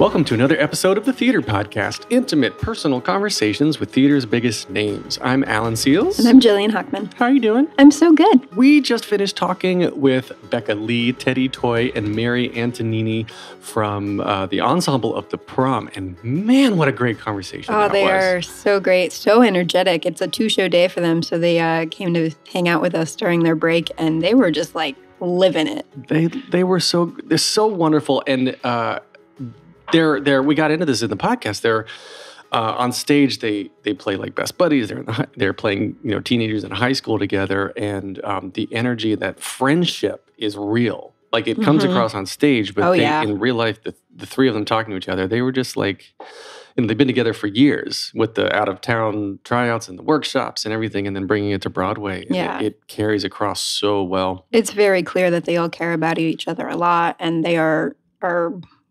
Welcome to another episode of the Theater Podcast, intimate, personal conversations with theater's biggest names. I'm Alan Seals. And I'm Jillian Hockman. How are you doing? I'm so good. We just finished talking with Becca Lee, Toye, and Mary Antonini from the ensemble of the Prom. And man, what a great conversation that was. They are so great, so energetic. It's a 2-show day for them, so they came to hang out with us during their break, and they were just like living it. They're so wonderful, and we got into this in the podcast. They're on stage. They play like best buddies. They're playing teenagers in high school together, and the energy, that friendship is real. Like it comes across on stage, but in real life, the three of them talking to each other, they were just like, and they've been together for years with the out of town tryouts and the workshops and everything, and then bringing it to Broadway. Yeah, it carries across so well. It's very clear that they all care about each other a lot, and they are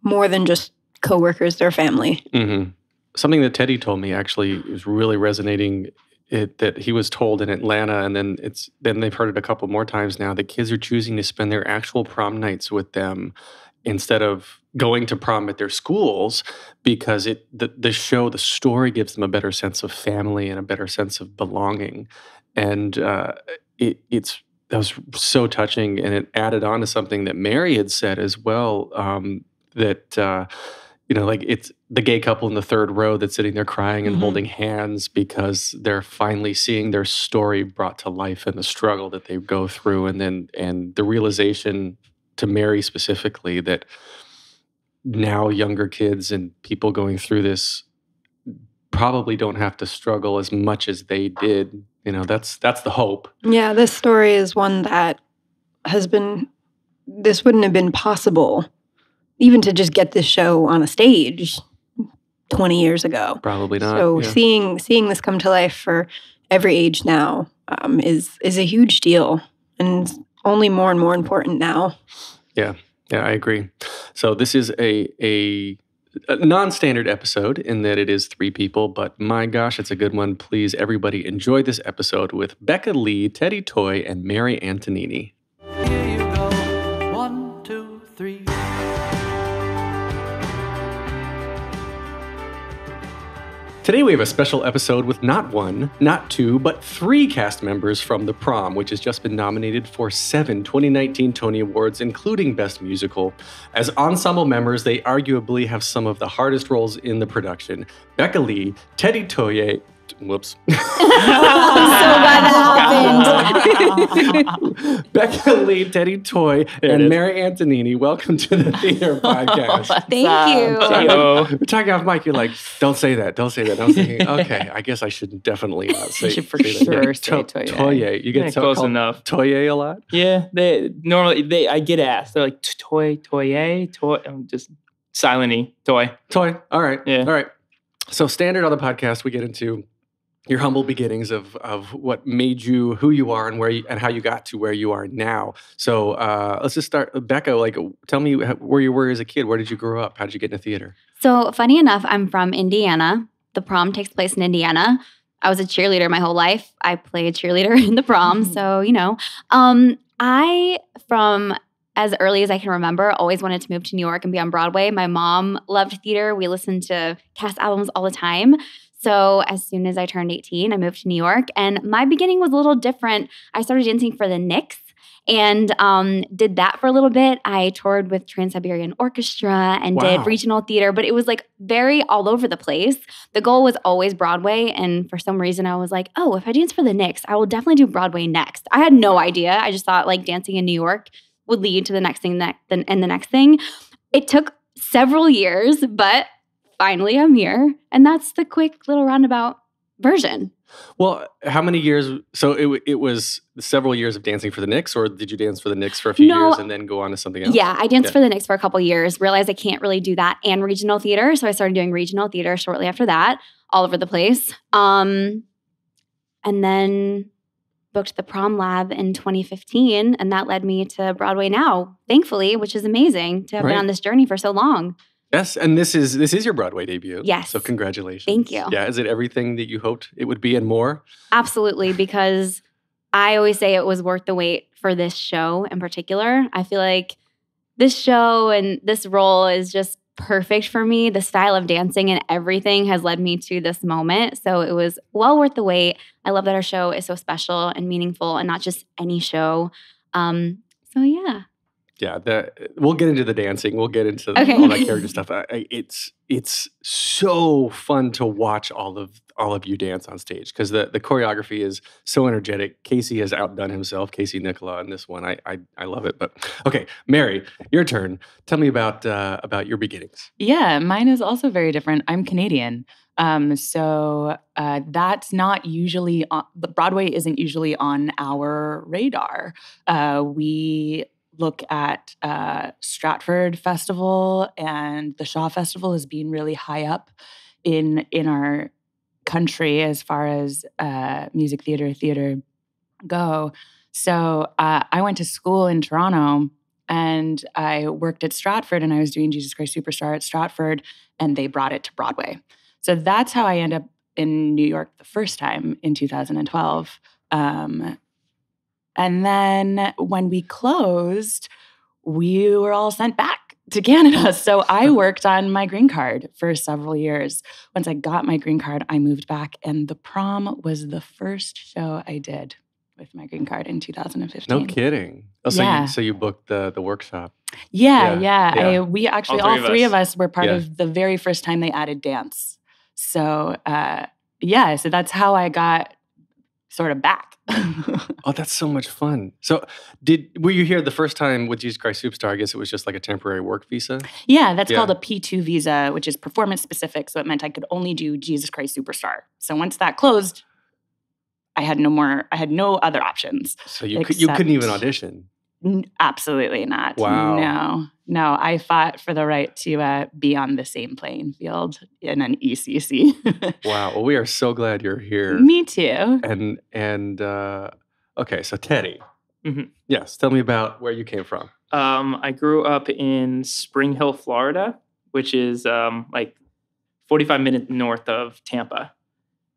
more than just coworkers, their family. Mm-hmm. Something that Teddy told me actually is really resonating. That he was told in Atlanta, and then they've heard it a couple more times now. The kids are choosing to spend their actual prom nights with them instead of going to prom at their schools, because the story gives them a better sense of family and a better sense of belonging, and that was so touching, and it added on to something that Mary had said as well. Like it's the gay couple in the third row that's sitting there crying and holding hands because they're finally seeing their story brought to life and the struggle that they go through. And the realization to Mary specifically that now younger kids and people going through this probably don't have to struggle as much as they did. That's the hope. Yeah, this story is one that this wouldn't have been possible even to just get this show on a stage 20 years ago. Probably not. So seeing this come to life for every age now is a huge deal, and only more and more important now. Yeah, I agree. So this is a non-standard episode in that it is 3 people, but my gosh, it's a good one. Please, everybody, enjoy this episode with Becca Lee, Toye, and Mary Antonini. Here you go. 1, 2, 3. Today we have a special episode with not 1, not 2, but 3 cast members from The Prom, which has just been nominated for 7 2019 Tony Awards, including Best Musical. As ensemble members, they arguably have some of the hardest roles in the production. Becca Lee, Toye, whoops. I'm so glad that happened. Becca Lee, Toye, and Mary Antonini, welcome to the Theater Podcast. Thank you. We're talking off mic. You're like, don't say that. Okay, I guess I should definitely not say. You should for sure say Toye. Toye. You get close enough. Toye a lot. Yeah, I get asked. They're like Toye. I'm just silent-y. Toye. All right. Yeah. All right. So standard on the podcast, we get into your humble beginnings of what made you who you are and how you got to where you are now. So let's just start. Becca, tell me where you were as a kid. Where did you grow up? How did you get into theater? So funny enough, I'm from Indiana. The Prom takes place in Indiana. I was a cheerleader my whole life. I played cheerleader in the Prom. So, I, from as early as I can remember, always wanted to move to New York and be on Broadway. My mom loved theater. We listened to cast albums all the time. So as soon as I turned 18, I moved to New York, and my beginning was a little different. I started dancing for the Knicks and did that for a little bit. I toured with Trans-Siberian Orchestra and did regional theater, but it was like very all over the place. The goal was always Broadway, and for some reason I was like, oh, if I dance for the Knicks, I will definitely do Broadway next. I had no idea. I just thought like dancing in New York would lead to the next thing and the next thing. It took several years, but finally, I'm here, and that's the quick little roundabout version. Well, how many years? So it was several years of dancing for the Knicks, or did you dance for the Knicks for a few years and then go on to something else? Yeah, I danced for the Knicks for a couple years, realized I can't really do that and regional theater, so I started doing regional theater shortly after that, all over the place. And then booked the Prom Lab in 2015, and that led me to Broadway now, thankfully, which is amazing to have been on this journey for so long. Yes, and this is your Broadway debut. Yes. So congratulations. Thank you. Yeah, is it everything that you hoped it would be and more? Absolutely, because I always say it was worth the wait for this show in particular. I feel like this show and this role is just perfect for me. The style of dancing and everything has led me to this moment. So it was well worth the wait. I love that our show is so special and meaningful and not just any show. So yeah. Yeah, we'll get into the dancing. We'll get into Okay. all that character stuff. It's so fun to watch all of you dance on stage because the choreography is so energetic. Casey has outdone himself. Casey Nicholaw in this one. I love it. But okay, Mary, your turn. Tell me about your beginnings. Yeah, mine is also very different. I'm Canadian. So that's not usually the Broadway isn't usually on our radar. We look at Stratford Festival and the Shaw Festival as being really high up in our country as far as music theater go. So I went to school in Toronto and I worked at Stratford and I was doing Jesus Christ Superstar at Stratford and they brought it to Broadway. So that's how I ended up in New York the first time in 2012. And then when we closed, we were all sent back to Canada. So I worked on my green card for several years. Once I got my green card, I moved back, and the Prom was the first show I did with my green card in 2015. No kidding. Oh, so you booked the workshop. Yeah. We actually, all three of us were part Yeah. of the very first time they added dance. So, so that's how I got sort of back. Oh, that's so much fun. So were you here the first time with Jesus Christ Superstar? I guess it was just like a temporary work visa? Yeah, that's called a P2 visa, which is performance specific. So it meant I could only do Jesus Christ Superstar. So once that closed, I had no other options. So you couldn't even audition? Absolutely not. Wow. No, I fought for the right to be on the same playing field in an ECC. Wow. Well, we are so glad you're here. Me too. And okay, so Teddy. Mm-hmm. Yes, tell me about where you came from. I grew up in Spring Hill, Florida, which is like 45 minutes north of Tampa.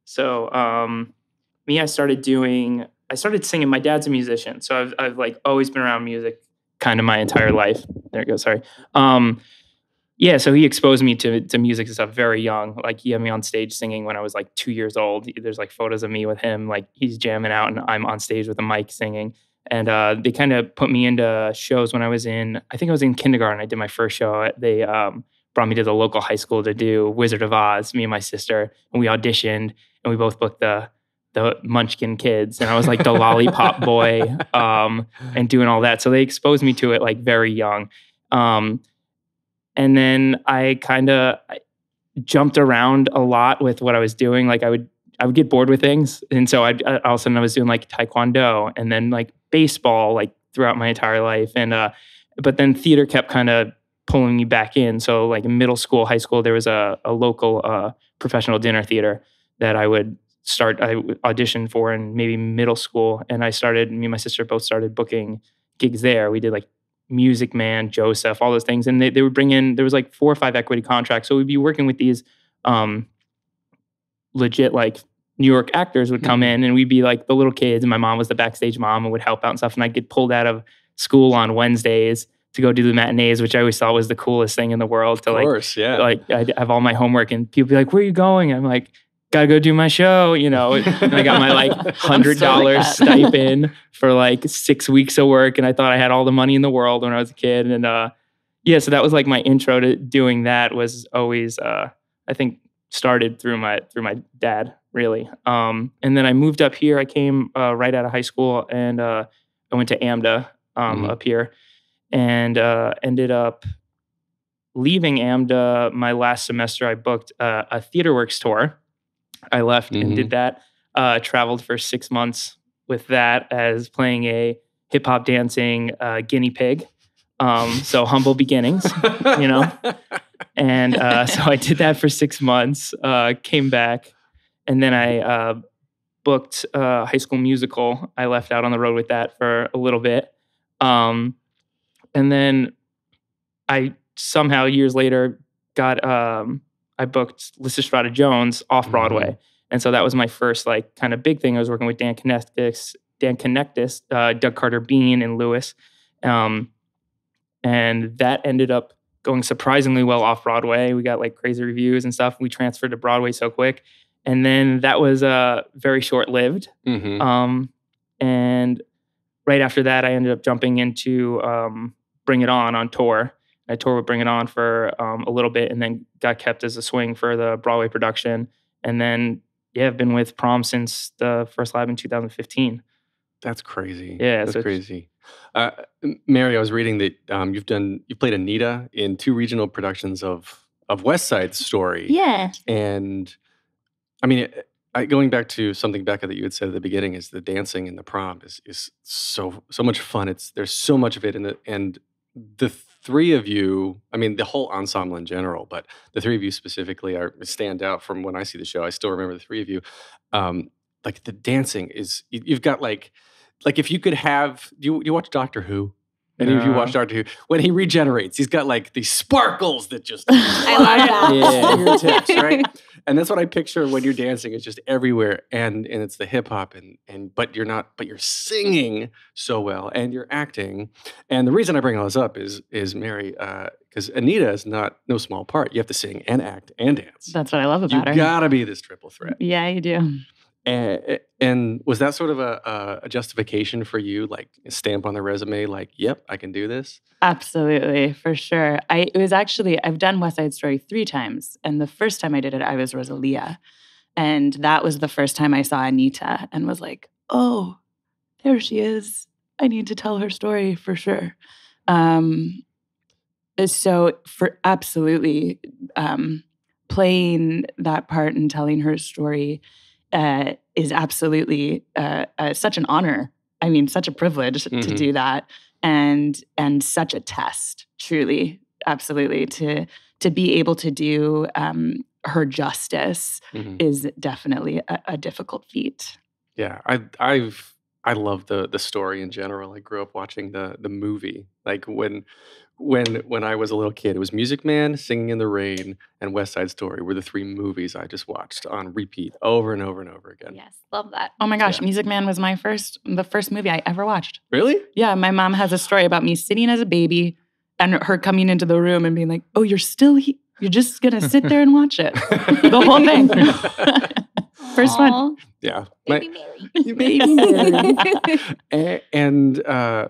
So I started singing. My dad's a musician, so I've like always been around music kind of my entire life. There it goes. Sorry. So he exposed me to music and stuff very young. Like he had me on stage singing when I was like 2 years old. There's like photos of me with him, like he's jamming out and I'm on stage with a mic singing. And they kind of put me into shows when I was in kindergarten. I did my first show. They brought me to the local high school to do Wizard of Oz, me and my sister, and we auditioned and we both booked the Munchkin kids, and I was like the lollipop boy, and doing all that. So they exposed me to it like very young. And then I kind of jumped around a lot with what I was doing. Like I would get bored with things. And so all of a sudden I was doing like Taekwondo and then like baseball, like throughout my entire life. And, but then theater kept kind of pulling me back in. So like in middle school, high school, there was a local professional dinner theater that I auditioned for in maybe middle school. And me and my sister both started booking gigs there. We did like Music Man, Joseph, all those things. And they would bring in, there was like 4 or 5 equity contracts. So we'd be working with these legit like New York actors would come in and we'd be like the little kids and my mom was the backstage mom and would help out and stuff. And I'd get pulled out of school on Wednesdays to go do the matinees, which I always thought was the coolest thing in the world. Of course, yeah. Like I'd have all my homework and people be like, where are you going? I'm like, gotta go do my show, you know. And I got my like $100 stipend for like 6 weeks of work. And I thought I had all the money in the world when I was a kid. And so that was like my intro to doing that was always, I think started through my dad really. And then I moved up here. I came right out of high school and I went to AMDA up here and ended up leaving AMDA my last semester. I booked a TheaterWorks tour. I left and did that, traveled for 6 months with that as playing a hip hop dancing guinea pig. So humble beginnings, you know? And so I did that for 6 months, came back, and then I booked High School Musical. I left out on the road with that for a little bit. And then I somehow years later I booked Lysistrata Jones off Broadway. And so that was my first like kind of big thing. I was working with Dan Connectus, Doug Carter Bean and Lewis. And that ended up going surprisingly well off Broadway. We got like crazy reviews and stuff. We transferred to Broadway so quick. And then that was very short-lived. Mm-hmm. And right after that, I ended up jumping into Bring It On tour. I toured with Bring It On for a little bit and then got kept as a swing for the Broadway production. And then, I've been with Prom since the first lab in 2015. That's crazy. Yeah, that's crazy. Mary, I was reading that you played Anita in 2 regional productions of West Side Story. Yeah. And I mean, going back to something, Becca, that you had said at the beginning, is the dancing in the Prom is so much fun. There's so much of it, and the 3 of you, I mean, the whole ensemble in general, but the 3 of you specifically stand out from when I see the show. I still remember the 3 of you. Like the dancing is, you've got like if you could have, do you watch Doctor Who? Any of you watch Doctor Who? When he regenerates, he's got like these sparkles that just I love that. your tips, right? And that's what I picture when you're dancing. It's just everywhere, and it's the hip hop, but you're singing so well, and you're acting. And the reason I bring all this up is Mary, because Anita is no small part. You have to sing and act and dance. That's what I love about her. You gotta be this triple threat. Yeah, you do. And was that sort of a justification for you, like a stamp on the resume, like, yep, I can do this? Absolutely, for sure. I've done West Side Story 3 times. And the first time I did it, I was Rosalia. And that was the first time I saw Anita and was like, oh, there she is. I need to tell her story for sure. So for absolutely playing that part and telling her story is absolutely such an honor. I mean, such a privilege to do that, and such a test, truly, absolutely, to be able to do her justice is definitely a difficult feat. Yeah, I love the story in general. I grew up watching the movie. Like when I was a little kid, it was Music Man, Singing in the Rain, and West Side Story were the 3 movies I just watched on repeat over and over and over again. Yes, love that. Oh my gosh, Music Man was the first movie I ever watched. Really? Yeah, my mom has a story about me sitting as a baby and her coming into the room and being like, oh, you're still here? You're just going to sit there and watch it? The whole thing. First one. Yeah. Baby Mary. Baby Mary. And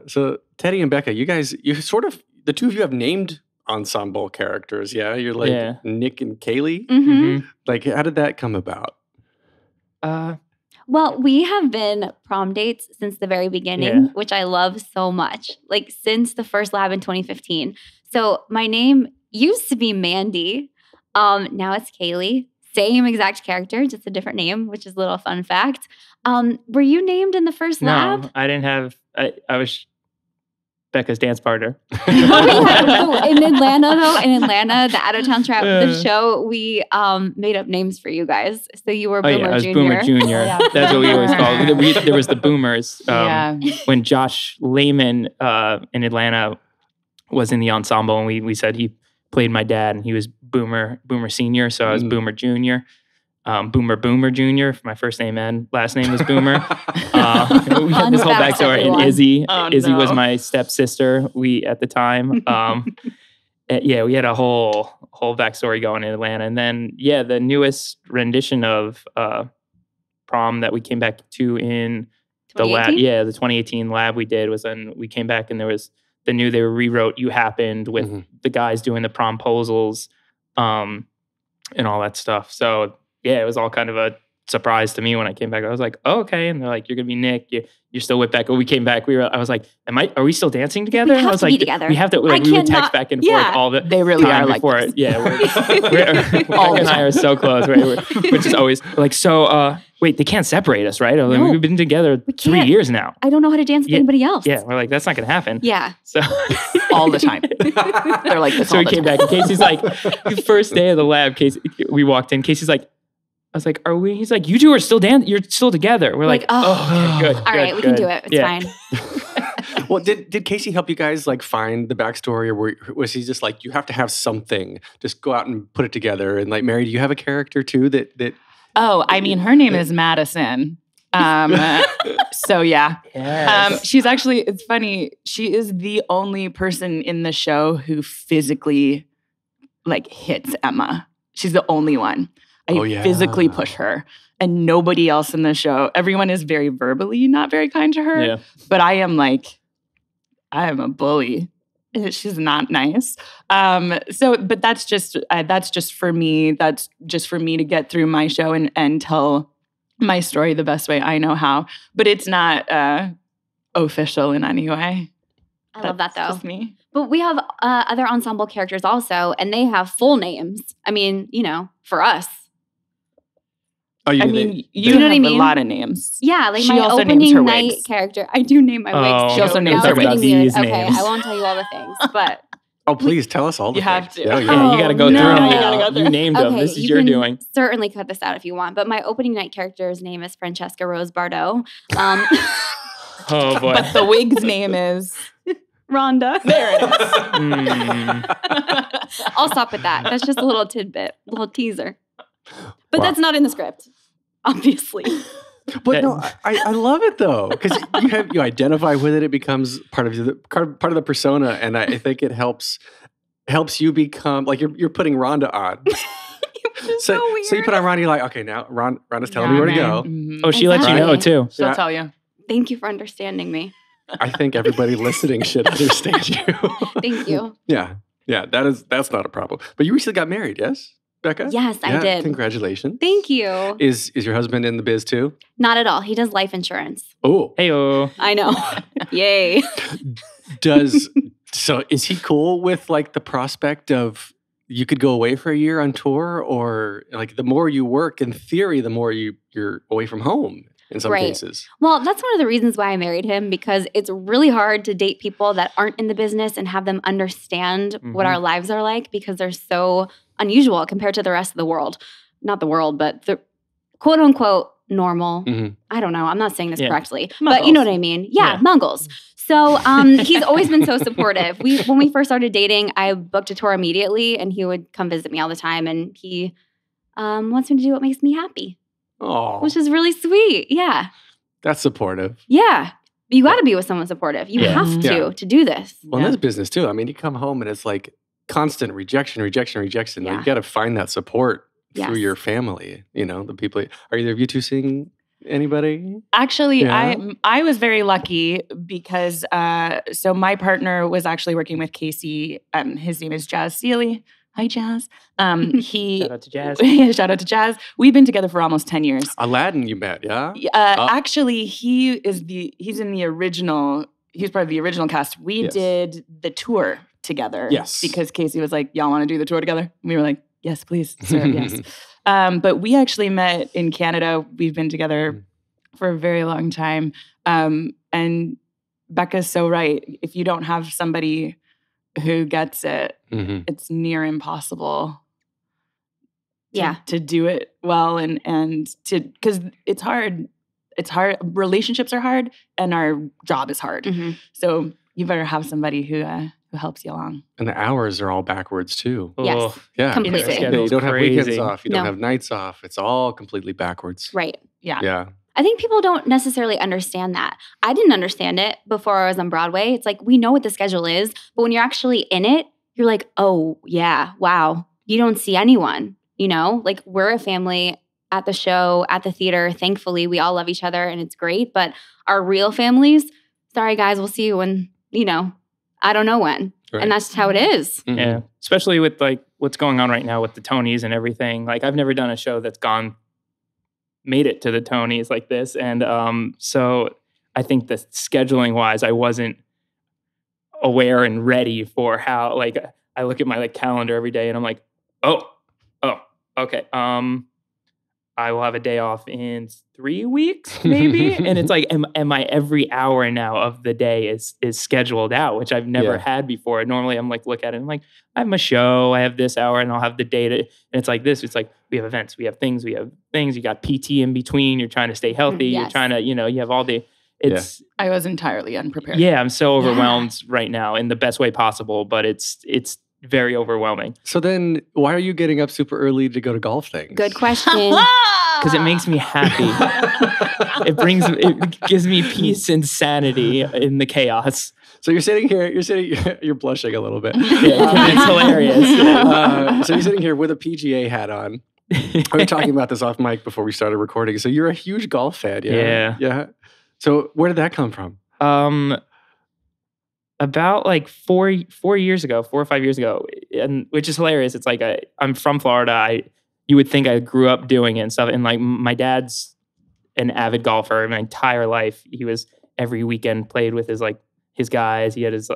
so Teddy and Becca, you sort of, the 2 of you have named ensemble characters. Yeah. You're like Nick and Kaylee. Mm-hmm. Like, how did that come about? Well, we have been prom dates since the very beginning, which I love so much. Like since the first lab in 2015. So my name used to be Mandy. Now it's Kaylee. Same exact character, just a different name, which is a little fun fact. Were you named in the first lab? No, I didn't have. I was Becca's dance partner. In Atlanta, the Out of Town Trap, the show, we made up names for you guys. So you were Boomer Jr. I was Boomer Jr. That's what we always called it. There was the Boomers. When Josh Lehman in Atlanta was in the ensemble, and we said he played my dad, and he was Boomer Senior, so I was Boomer Junior. Boomer Jr. for my first name and last name was Boomer. We had this whole backstory. And Izzy was my stepsister. At the time, we had a whole backstory going in Atlanta, and then the newest rendition of Prom that we came back to in the lab, the 2018 lab we did was when we came back, and there was they rewrote You Happened with the guys doing the promposals and all that stuff. So it was all kind of a surprise to me when I came back. I was like, oh, okay. And they're like, you're gonna be Nick. You're still with Becca. We came back. I was like, are we still dancing together? We have to be together. We have to. Like, we would text back and forth all the. They really are like before it. Yeah, Becca and I are so close. Right? We're just always like, so. Wait, they can't separate us, right? Like, we've been together 3 years now. I don't know how to dance with anybody else. Yeah, we're like, that's not gonna happen. Yeah. So all the time. They're like this. So we came back, and Casey's like, the first day of the lab, we walked in. Casey's like, I was like, are we? He's like, you 2 are still dancing. You're still together. We're like, oh, okay, good. All right, we can do it. It's fine. Well, did Casey help you guys like find the backstory, or was he just like, you have to have something, just go out and put it together? And like, Mary, do you have a character too that? Oh, I mean, her name is Madison. So yeah. Yes. She's actually, it's funny, she is the only person in the show who physically like hits Emma. She's the only one. I physically push her. And nobody else in the show, everyone is very verbally not very kind to her. Yeah. But I am a bully. She's not nice. But that's just for me. That's just for me to get through my show and tell my story the best way I know how. But it's not official in any way. I love that though. Just me. But we have other ensemble characters also, and they have full names. I mean, for us. Oh, I mean, you know what I mean? A lot of names. Yeah, like She my also names opening her night wigs. character. I do name my wigs. She too. also names Now her it's getting wigs. weird. These Okay, names. I won't tell you all the things, but Oh, please tell us all the You have things. to. Yeah, Yeah, you got to go no. through them. You gotta go through You named them. okay, This is you your can doing. certainly cut this out if you want. But my opening night character's name is Francesca Rose Bardot. Oh boy. But the wig's name is Rhonda. there it is. I'll stop with that. That's just a little tidbit, little teaser. But that's not in the script, obviously. But no, I love it though because you identify with it. It becomes part of the persona, and I think it helps you become like you're putting Rhonda on. So weird. So you put on Rhonda, you're like, okay, now Rhonda's telling me where to go. Mhm. Oh, she lets you know too. She'll Yeah. tell you. Thank you for understanding me. I think everybody listening should understand you. Thank you. Yeah, that's not a problem. But you recently got married, yes, Becca? Yes, I Yeah, did. Congratulations. Thank you. Is your husband in the biz too? Not at all. He does life insurance. Oh, Heyo. I know. Yay. So is he cool with like the prospect of you could go away for a year on tour, or like the more you work in theory, the more you're away from home in some Right. cases? Well, that's one of the reasons why I married him, because it's really hard to date people that aren't in the business and have them understand what our lives are like, because they're so unusual compared to the rest of the world. Not the world, but the quote unquote normal. Mhm. I don't know. I'm not saying this Yeah. correctly, but you know what I mean. Yeah, Yeah. Mongols. So he's always been so supportive. When we first started dating, I booked a tour immediately, and he would come visit me all the time. And he wants me to do what makes me happy, Oh, which is really sweet. Yeah, that's supportive. yeah. You got to be with someone supportive. You Yeah. have Yeah. to do this. Well, in this business too. I mean, you come home and it's like constant rejection. Like, Yeah. you got to find that support through Yes. your family. The people. Are either of you two seeing anybody? Actually, Yeah. I was very lucky because so my partner was actually working with Casey. His name is Jazz Seeley. Hi, Jazz. He Shout out to Jazz. Yeah, shout out to Jazz. We've been together for almost 10 years. Aladdin, you met, yeah? Actually, he's in the original. He's part of the original cast. We Yes. did the tour together. Yes. Because Casey was like, "Y'all want to do the tour together?" And we were like, "Yes, please, sir, yes." But we actually met in Canada. We've been together for a very long time. And Becca's so right. If you don't have somebody who gets it, Mhm. it's near impossible. Yeah. To do it well and because it's hard. It's hard. Relationships are hard, and our job is hard. Mhm. So you better have somebody who helps you along. And the hours are all backwards too. Yes. Oh, Yeah. Completely. Yeah, you don't have weekends Crazy. off. You don't No. have nights off. It's all completely backwards. Right. Yeah. Yeah. I think people don't necessarily understand that. I didn't understand it before I was on Broadway. It's like, we know what the schedule is, but when you're actually in it, you're like, oh, yeah, wow. You don't see anyone, Like, we're a family at the show, at the theater. Thankfully, we all love each other, and it's great. But our real families, sorry, guys, we'll see you when, I don't know when. Right. And that's just how it is. Mhm. Yeah. Especially with like what's going on right now with the Tonys and everything. Like I've never done a show that's made it to the Tonys like this. And so I think that scheduling wise, I wasn't aware and ready for how, like, I look at my calendar every day and I'm like, oh, okay. I will have a day off in 3 weeks, maybe. And it's like, am I every hour now of the day is scheduled out, which I've never had before. Normally I'm like, look at it, I'm like, I have my show, I have this hour, and I'll have the data. And it's like this. It's like we have events, we have things. You got PT in between. You're trying to stay healthy. Yes. You're trying to, you have all the. I was entirely unprepared. Yeah, I'm so overwhelmed right now in the best way possible. But it's very overwhelming. So then why are you getting up super early to go to golf things? Good question. Because it makes me happy. It gives me peace and sanity in the chaos. So you're sitting here, you're blushing a little bit. It's hilarious. So you're sitting here with a PGA hat on. We were talking about this off mic before we started recording. So you're a huge golf fan, yeah? Yeah. So where did that come from? About like 4 or 5 years ago, and which is hilarious. It's like I'm from Florida. You would think I grew up doing it and stuff. And like my dad's an avid golfer my entire life. He was every weekend played with his guys. He had his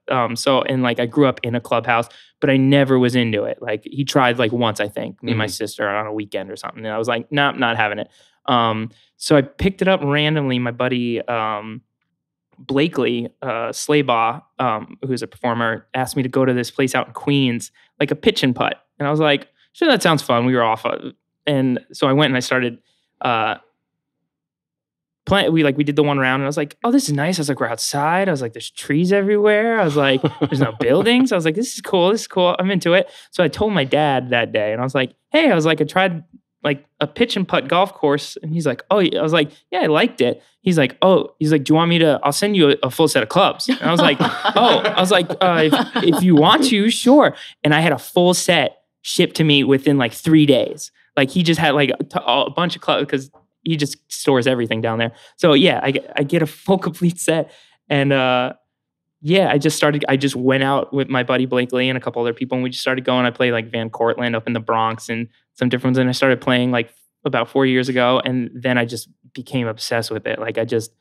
and like I grew up in a clubhouse, but I never was into it. Like he tried like once, I think, me and my sister on a weekend or something. And I was like, nah, not having it. So I picked it up randomly. My buddy Blakely Slaybaugh, who's a performer, asked me to go to this place out in Queens, like a pitch and putt. And I was like, sure, that sounds fun. We were off. And so I went and I started playing. We did the one round and I was like, oh, this is nice. I was like, we're outside. I was like, there's trees everywhere. I was like, there's no buildings. I was like, this is cool. I'm into it. So I told my dad that day and I was like, hey, I tried like a pitch and putt golf course. And he's like, oh, I was like, yeah, I liked it. He's like, do you want me to, I'll send you a full set of clubs. And I was like, if you want to, sure. And I had a full set shipped to me within like 3 days. Like he just had like a bunch of clubs because he just stores everything down there. So yeah, I get a full complete set. And I just went out with my buddy Blakely and a couple other people and we just started going. I played like Van Cortlandt up in the Bronx and some different ones. And I started playing like about 4 years ago. And then I just became obsessed with it. Like I just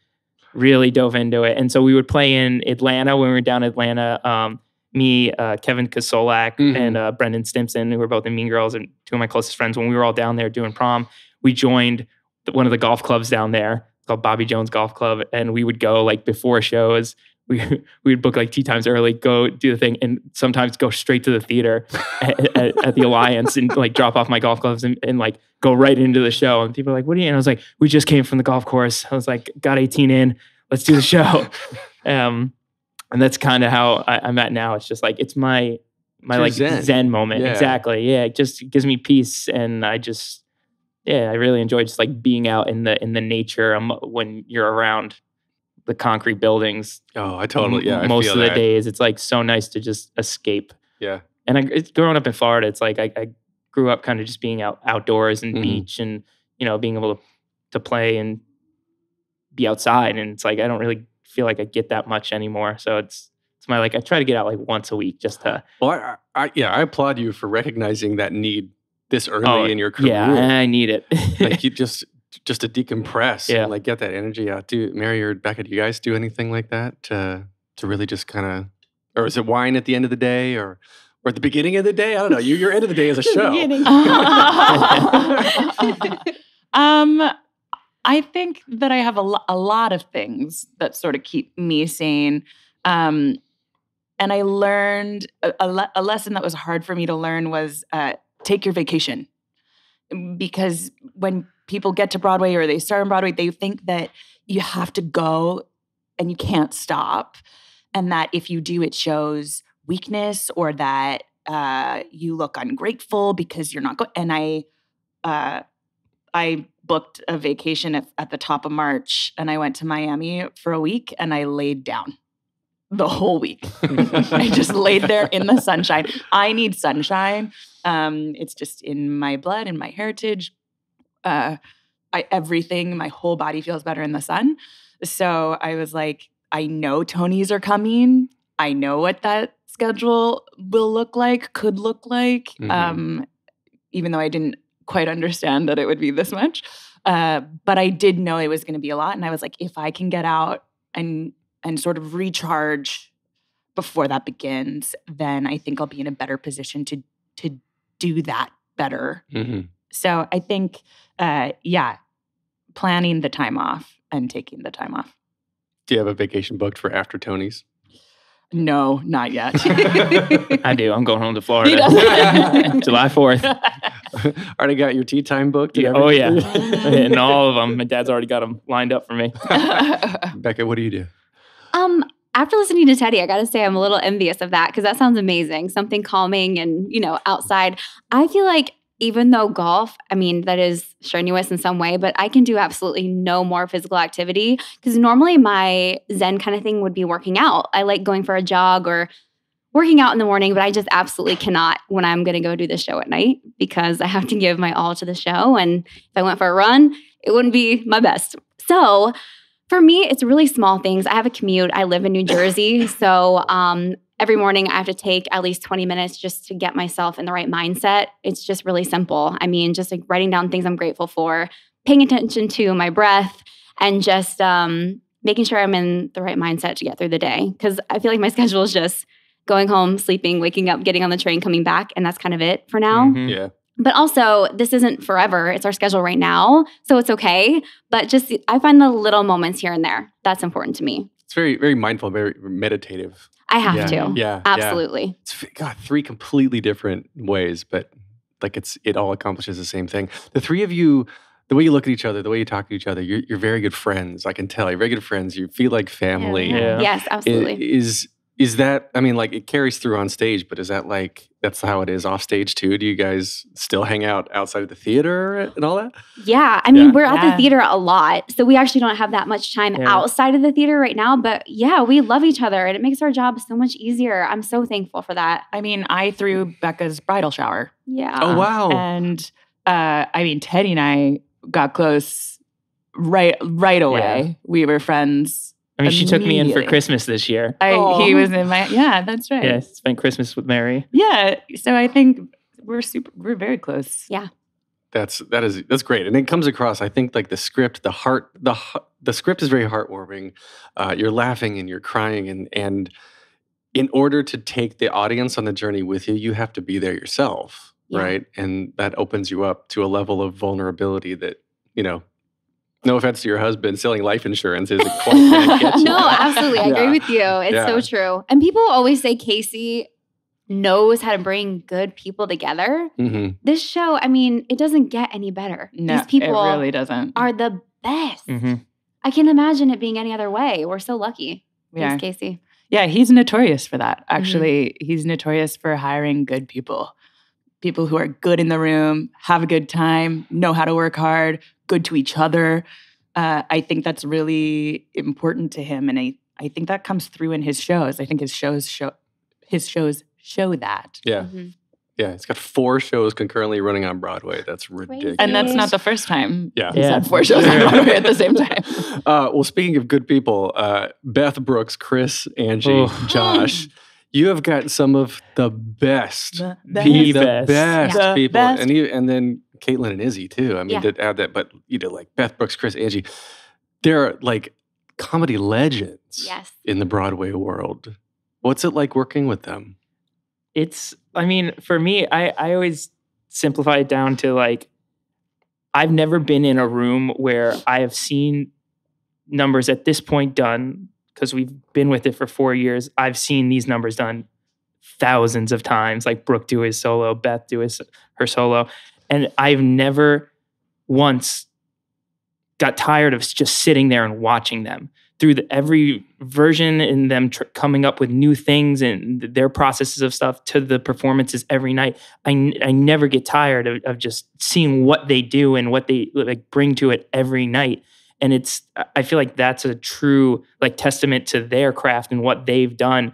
really dove into it. And so we would play in Atlanta when we were down in Atlanta. Me, Kevin Kosolak, and Brendan Stimpson, who were both in Mean Girls and two of my closest friends, when we were all down there doing prom, we joined one of the golf clubs down there called Bobby Jones Golf Club. And we would go like before shows. We would book like 2 times early, go do the thing, and sometimes go straight to the theater at the Alliance and like drop off my golf clubs and like go right into the show. And people are like, what are you? And I was like, we just came from the golf course. I was like, got 18 in, let's do the show. And that's kind of how I'm at now. It's just like, it's my like zen moment. Yeah. Exactly. Yeah. It just gives me peace. And I really enjoy just like being out in the nature when you're around the concrete buildings. Oh, I totally, most of the days, it's like so nice to just escape. Yeah. And growing up in Florida, it's like I grew up kind of just being outdoors and beach and, being able to play and be outside. And it's like, I don't really feel like I get that much anymore. So it's my, like, I try to get out like once a week just to. Well, I applaud you for recognizing that need this early in your career. Yeah, I need it. Like you just to decompress and like get that energy out. Mary or Becca, do you guys do anything like that to really just kind of, or is it wine at the end of the day or at the beginning of the day? I don't know. Your end of the day is a show. I think that I have a lot of things that sort of keep me sane. And I learned a lesson that was hard for me to learn was take your vacation. Because when people get to Broadway or they start on Broadway, they think that you have to go and you can't stop. And that if you do, it shows weakness or that you look ungrateful because you're not going. And I booked a vacation at the top of March and I went to Miami for a week and I laid down the whole week. I just laid there in the sunshine. I need sunshine. It's just in my blood, in my heritage. Everything, my whole body feels better in the sun. So I was like, I know Tonys are coming. I know what that schedule will look like, could look like, even though I didn't quite understand that it would be this much. But I did know it was going to be a lot. And I was like, if I can get out and sort of recharge before that begins, then I think I'll be in a better position to do that better. So I think, planning the time off and taking the time off. Do you have a vacation booked for after Tonys? No, not yet. I do. I'm going home to Florida. July 4th. Already got your tea time booked? Oh, yeah. And all of them. My dad's already got them lined up for me. Becca, what do you do? after listening to Teddy, I got to say I'm a little envious of that because that sounds amazing. Something calming and, outside. I feel like even though golf, I mean, that is strenuous in some way, but I can do absolutely no more physical activity because normally my Zen kind of thing would be working out. I like going for a jog or working out in the morning, but I just absolutely cannot when I'm going to go do the show at night because I have to give my all to the show. And if I went for a run, it wouldn't be my best. So for me, it's really small things. I have a commute. I live in New Jersey. So every morning I have to take at least 20 minutes just to get myself in the right mindset. It's just really simple. I mean, just like writing down things I'm grateful for, paying attention to my breath, and just making sure I'm in the right mindset to get through the day. Because I feel like my schedule is just going home, sleeping, waking up, getting on the train, coming back. And that's kind of it for now. Mm-hmm. Yeah. But also, this isn't forever. It's our schedule right now. So it's okay. But just, I find the little moments here and there. That's important to me. It's very, very mindful, very meditative. I have Yeah. to. Yeah. Absolutely. It's got 3 completely different ways, but like it all accomplishes the same thing. The 3 of you, the way you look at each other, the way you talk to each other, you're very good friends. I can tell you're very good friends. You feel like family. Yeah. Yes, absolutely. Is that, I mean, like it carries through on stage, but is that like, that's how it is off stage too? Do you guys still hang out outside of the theater and all that? Yeah. I mean, Yeah. we're at the theater a lot. So we actually don't have that much time outside of the theater right now. But yeah, we love each other and it makes our job so much easier. I'm so thankful for that. I mean, I threw Becca's bridal shower. Yeah. Oh, wow. And I mean, Teddy and I got close right away. Yeah. We were friends. I mean, she took me in for Immediately. Christmas this year. He was in my, that's right. Yeah, spent Christmas with Mary. Yeah. So I think we're very close. Yeah. That's great. And it comes across, I think, like the script, the script is very heartwarming. You're laughing and you're crying and in order to take the audience on the journey with you, you have to be there yourself, right? And that opens you up to a level of vulnerability that, no offense to your husband, selling life insurance isn't quite going to get you. No, absolutely. I agree with you. It's so true. And people always say Casey knows how to bring good people together. Mm-hmm. This show, I mean, it doesn't get any better. No, These people it really doesn't. are the best. Mm-hmm. I can't imagine it being any other way. We're so lucky. Yeah. Thanks, Casey. Yeah, he's notorious for that. Actually, he's notorious for hiring good people. People who are good in the room, have a good time, know how to work hard, good to each other. I think that's really important to him. And I think that comes through in his shows. I think his shows show that. Yeah. Mm-hmm. Yeah. It's got 4 shows concurrently running on Broadway. That's ridiculous. And that's not the first time Yeah. he's had 4 shows on Broadway at the same time. Well, speaking of good people, Beth, Brooks, Chris, Angie, Josh, you have got some of the best, The best The people. best. And then Caitlin and Izzy too. I mean, to add that, but like Beth, Brooks, Chris, Angie, they're like comedy legends in the Broadway world. What's it like working with them? I mean, for me, I always simplify it down to like, I've never been in a room where I have seen numbers at this point done, because we've been with it for 4 years. I've seen these numbers done thousands of times, like Brooke do his solo, Beth do her solo. And I've never once got tired of just sitting there and watching them through every version and them coming up with new things and their processes of stuff to the performances every night. I never get tired of just seeing what they do and what they like bring to it every night. And I feel like that's a true like testament to their craft and what they've done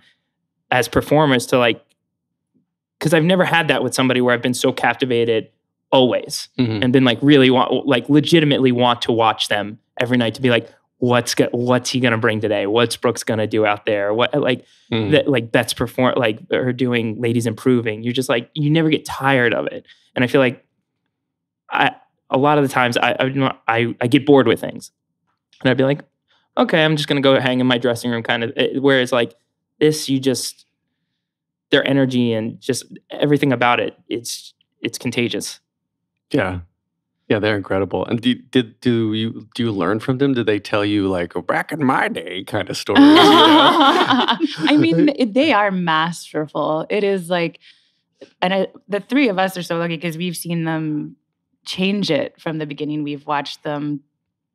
as performers to like, because I've never had that with somebody where I've been so captivated always and been like really legitimately want to watch them every night to be like, what's he gonna bring today? What's Brooks gonna do out there? What that like Beth's perform like her doing Ladies Improving. You're just like you never get tired of it. And I feel like a lot of the times I get bored with things, and I'd be like, okay, I'm just gonna go hang in my dressing room, kind of. Whereas like this, their energy and just everything about it, it's contagious. Yeah. Yeah, they're incredible. And do you learn from them? Do they tell you like back in my day kind of stories? I mean, they are masterful. It is like, and the 3 of us are so lucky because we've seen them change it from the beginning. We've watched them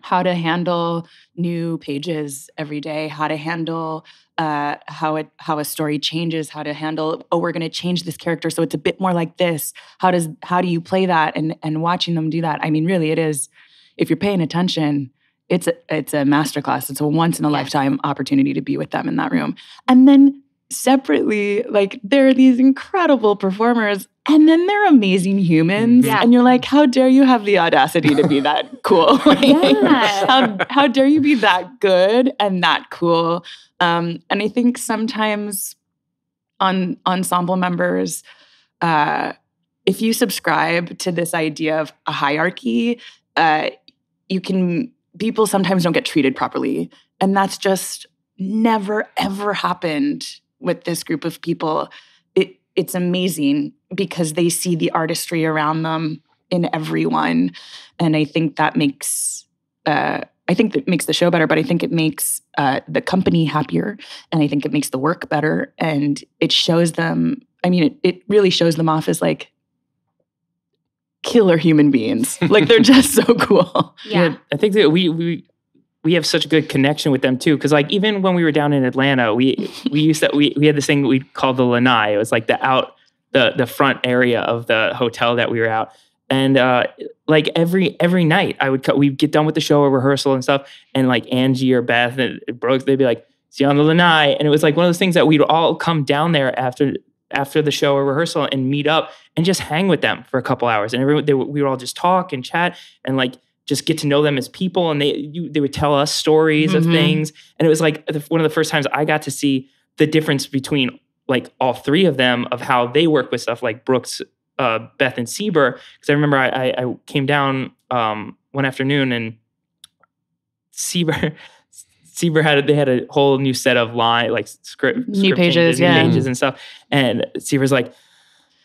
how to handle new pages every day, how to handle how a story changes, how to handle, oh, we're going to change this character so it's a bit more like this. How do you play that? And watching them do that. I mean, really, it is, if you're paying attention, it's a masterclass. It's a once in a lifetime opportunity to be with them in that room. And then separately, like, there are these incredible performers, and then they're amazing humans. Yeah. And you're like, how dare you have the audacity to be that cool? How dare you be that good and that cool? And I think sometimes ensemble members, if you subscribe to this idea of a hierarchy, people sometimes don't get treated properly. And that's just never, ever happened with this group of people. It's amazing because they see the artistry around them in everyone. And I think that makes the show better, but I think it makes the company happier. And I think it makes the work better. And it shows them, I mean, it really shows them off as like killer human beings. Like, they're just so cool. Yeah, I think that we have such a good connection with them too. Cause like, even when we were down in Atlanta, we had this thing we called the lanai. It was like the front area of the hotel that we were out. And like every night we'd get done with the show or rehearsal and stuff. And like Angie or Beth and Brooks, they'd be like, see you on the lanai. And it was like one of those things that we'd all come down there after the show or rehearsal and meet up and just hang with them for a couple hours. And we would all just talk and chat and like just get to know them as people. And they would tell us stories of things. And it was like one of the first times I got to see the difference between like all three of them, of how they work with stuff like Brooks, Beth, and Sieber. Because I remember I came down one afternoon and Sieber had a whole new set of script new pages, pages, yeah, pages and stuff. And Sieber's like,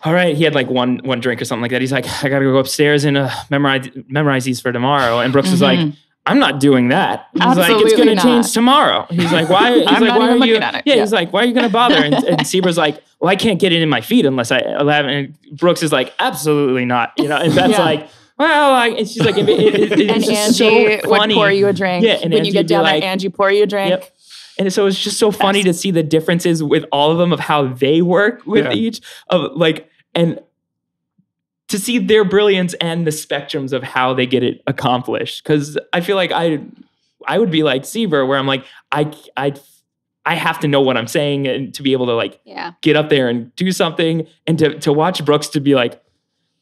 all right, he had like one drink or something like that. He's like, I got to go upstairs and memorize these for tomorrow. And Brooks was like, I'm not doing that. He's Absolutely like, it's going to not. change tomorrow. He's like, why? He's I'm like, not why even are you? looking at it. Yeah, Yeah. he's like, why are you going to bother? And Sieber's like, well, I can't get it in my feet unless I have. And Brooks is like, absolutely not. You know, and Beth's like, well, and she's like, it's and just Angie so funny. would pour you a drink. Yeah, and when Angie you get would be down there, like, Angie pour you a drink. Yep. And so it's just so funny to see the differences with all of them of how they work with each of like, and to see their brilliance and the spectrums of how they get it accomplished. Because I feel like I would be like Sieber, where I'm like, I have to know what I'm saying and to be able to like get up there and do something, and to watch Brooks to be like,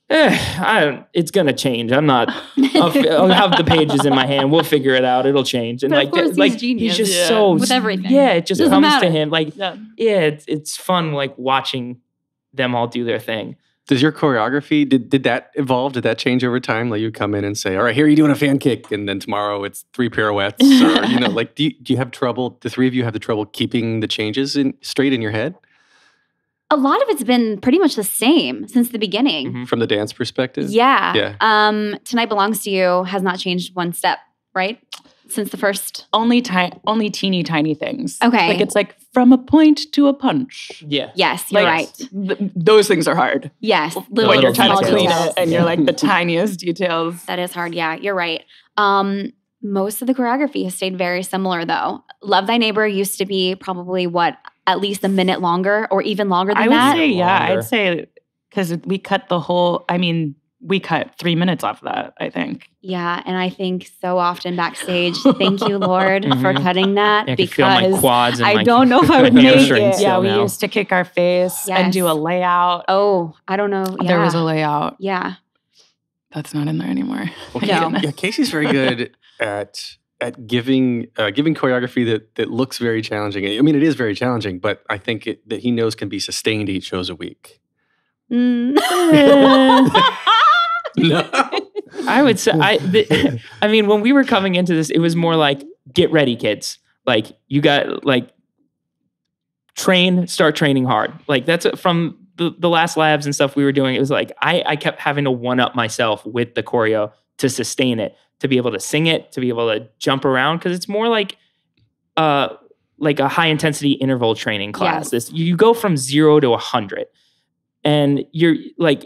it's gonna change. I'm not. I'll have the pages in my hand. We'll figure it out. It'll change. And but of course, he's just so with everything. Yeah, it just Doesn't comes matter. to him. Like it's fun like watching them all do their thing. Does your choreography, did that evolve? Did that change over time? Like you come in and say, all right, here you're doing a fan kick, and then tomorrow it's 3 pirouettes. Or, you know, like do you have trouble, the three of you have the trouble keeping the changes straight in your head? A lot of it's been pretty much the same since the beginning. From the dance perspective? Yeah. Tonight Belongs to You has not changed one step, right? Since the first. Only teeny tiny things. Okay. Like it's like from a point to a punch. Yeah. Yes, you're right. Those things are hard. Yes. When you're trying to small clean details. it and you're like the tiniest details. That is hard. Yeah, you're right. Most of the choreography has stayed very similar though. Love Thy Neighbor used to be probably at least a minute longer or even longer than that. I'd say because we cut we cut 3 minutes off that, I think. Yeah, and I think so often backstage, thank you, Lord, for cutting that I can feel my because quads and I my don't know if I would my make hamstrings it. still Yeah, we now. used to kick our face and Yes. do a layout. Oh, I don't know. Yeah. There was a layout. Yeah. That's not in there anymore. Well, No. Casey's very good at giving choreography that looks very challenging. I mean, it is very challenging, but I think that he knows can be sustained 8 shows a week. No. I would say, I mean, when we were coming into this, it was more like, get ready, kids. Like, you got, like, start training hard. Like, that's from the last labs and stuff we were doing. It was like, I kept having to one-up myself with the choreo to sustain it, to be able to sing it, to be able to jump around, because it's more like a high-intensity interval training class. Yes. You go from 0 to 100. And you're, like,